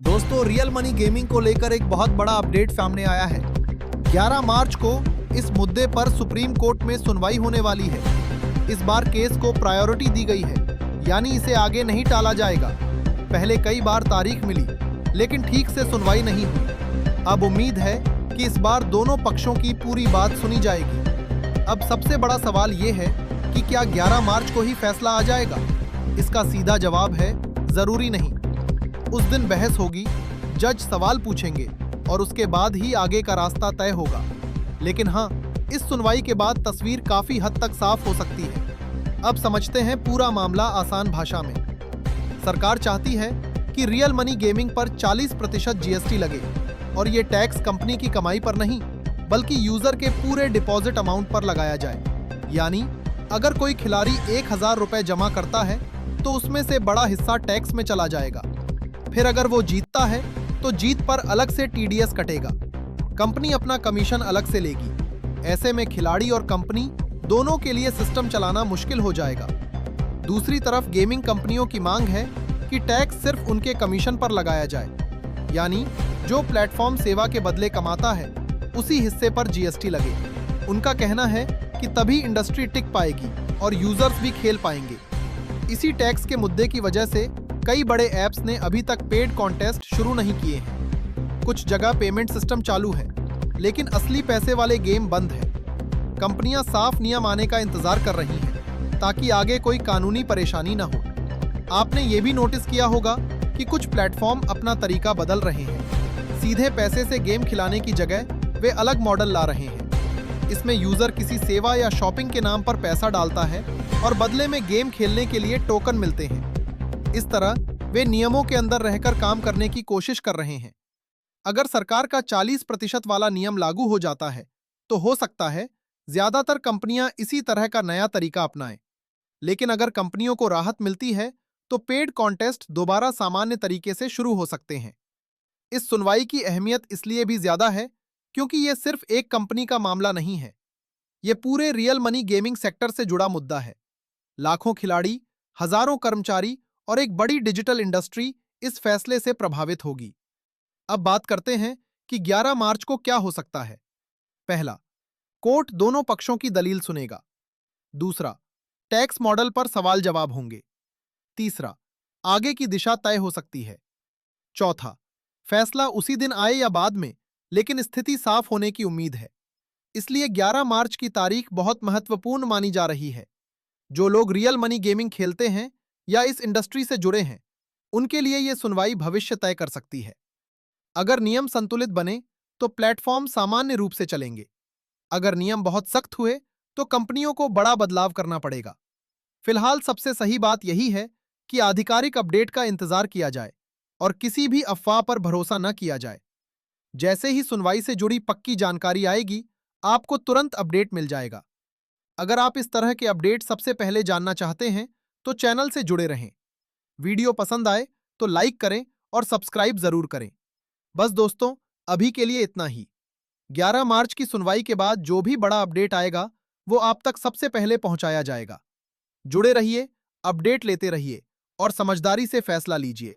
दोस्तों, real money gaming को लेकर एक बहुत बड़ा अपडेट सामने आया है। 11 मार्च को इस मुद्दे पर सुप्रीम कोर्ट में सुनवाई होने वाली है। इस बार केस को प्रायोरिटी दी गई है, यानी इसे आगे नहीं टाला जाएगा। पहले कई बार तारीख मिली, लेकिन ठीक से सुनवाई नहीं हुई। अब उम्मीद है कि इस बार दोनों पक्षों की पूरी बात सुनी जाएगी। अब सबसे बड़ा सवाल ये है कि क्या 11 मार्च को ही फैसला आ जाएगा? इसका सीधा जवाब है, जरूरी नहीं। उस दिन बहस होगी, जज सवाल पूछेंगे और उसके बाद ही आगे का रास्ता तय होगा। लेकिन हाँ, इस सुनवाई के बाद तस्वीर काफी हद तक साफ हो सकती है। अब समझते हैं पूरा मामला आसान भाषा में। सरकार चाहती है कि रियल मनी गेमिंग पर 40% जीएसटी लगे, और ये टैक्स कंपनी की कमाई पर नहीं, बल्कि यूजर के पूरे डिपॉजिट अमाउंट पर लगाया जाए। यानी अगर कोई खिलाड़ी 1000 रुपए जमा करता है तो उसमें से बड़ा हिस्सा टैक्स में चला जाएगा। फिर अगर वो जीतता है तो जीत पर अलग से टीडीएस कटेगा। कंपनी अपना कमीशन अलग से लेगी। ऐसे में खिलाड़ी और कंपनी दोनों के लिए सिस्टम चलाना मुश्किल हो जाएगा। दूसरी तरफ गेमिंग कंपनियों की मांग है कि टैक्स सिर्फ उनके कमीशन पर लगाया जाए, यानी जो प्लेटफॉर्म सेवा के बदले कमाता है उसी हिस्से पर जीएसटी लगे। उनका कहना है कि तभी इंडस्ट्री टिक पाएगी और यूजर्स भी खेल पाएंगे। इसी टैक्स के मुद्दे की वजह से कई बड़े ऐप्स ने अभी तक पेड कॉन्टेस्ट शुरू नहीं किए हैं। कुछ जगह पेमेंट सिस्टम चालू है, लेकिन असली पैसे वाले गेम बंद है। कंपनियां साफ नियम आने का इंतजार कर रही हैं, ताकि आगे कोई कानूनी परेशानी न हो। आपने ये भी नोटिस किया होगा कि कुछ प्लेटफॉर्म अपना तरीका बदल रहे हैं। सीधे पैसे से गेम खिलाने की जगह वे अलग मॉडल ला रहे हैं। इसमें यूजर किसी सेवा या शॉपिंग के नाम पर पैसा डालता है और बदले में गेम खेलने के लिए टोकन मिलते हैं। इस तरह वे नियमों के अंदर रहकर काम करने की कोशिश कर रहे हैं। अगर सरकार का 40% वाला नियम लागू हो जाता है, तो हो सकता है ज्यादातर कंपनियां इसी तरह का नया तरीका अपनाएं। लेकिन अगर कंपनियों को राहत मिलती है, तो पेड कॉन्टेस्ट दोबारा सामान्य तरीके से शुरू हो सकते हैं। इस सुनवाई की अहमियत इसलिए भी ज्यादा है क्योंकि यह सिर्फ एक कंपनी का मामला नहीं है। यह पूरे रियल मनी गेमिंग सेक्टर से जुड़ा मुद्दा है। लाखों खिलाड़ी, हजारों कर्मचारी और एक बड़ी डिजिटल इंडस्ट्री इस फैसले से प्रभावित होगी। अब बात करते हैं कि 11 मार्च को क्या हो सकता है। पहला, कोर्ट दोनों पक्षों की दलील सुनेगा। दूसरा, टैक्स मॉडल पर सवाल जवाब होंगे। तीसरा, आगे की दिशा तय हो सकती है। चौथा, फैसला उसी दिन आए या बाद में, लेकिन स्थिति साफ होने की उम्मीद है। इसलिए 11 मार्च की तारीख बहुत महत्वपूर्ण मानी जा रही है। जो लोग रियल मनी गेमिंग खेलते हैं या इस इंडस्ट्री से जुड़े हैं, उनके लिए यह सुनवाई भविष्य तय कर सकती है। अगर नियम संतुलित बने तो प्लेटफॉर्म सामान्य रूप से चलेंगे। अगर नियम बहुत सख्त हुए तो कंपनियों को बड़ा बदलाव करना पड़ेगा। फिलहाल सबसे सही बात यही है कि आधिकारिक अपडेट का इंतजार किया जाए और किसी भी अफवाह पर भरोसा न किया जाए। जैसे ही सुनवाई से जुड़ी पक्की जानकारी आएगी, आपको तुरंत अपडेट मिल जाएगा। अगर आप इस तरह के अपडेट सबसे पहले जानना चाहते हैं, तो चैनल से जुड़े रहें। वीडियो पसंद आए तो लाइक करें और सब्सक्राइब जरूर करें। बस दोस्तों, अभी के लिए इतना ही। 11 मार्च की सुनवाई के बाद जो भी बड़ा अपडेट आएगा, वो आप तक सबसे पहले पहुंचाया जाएगा। जुड़े रहिए, अपडेट लेते रहिए और समझदारी से फैसला लीजिए।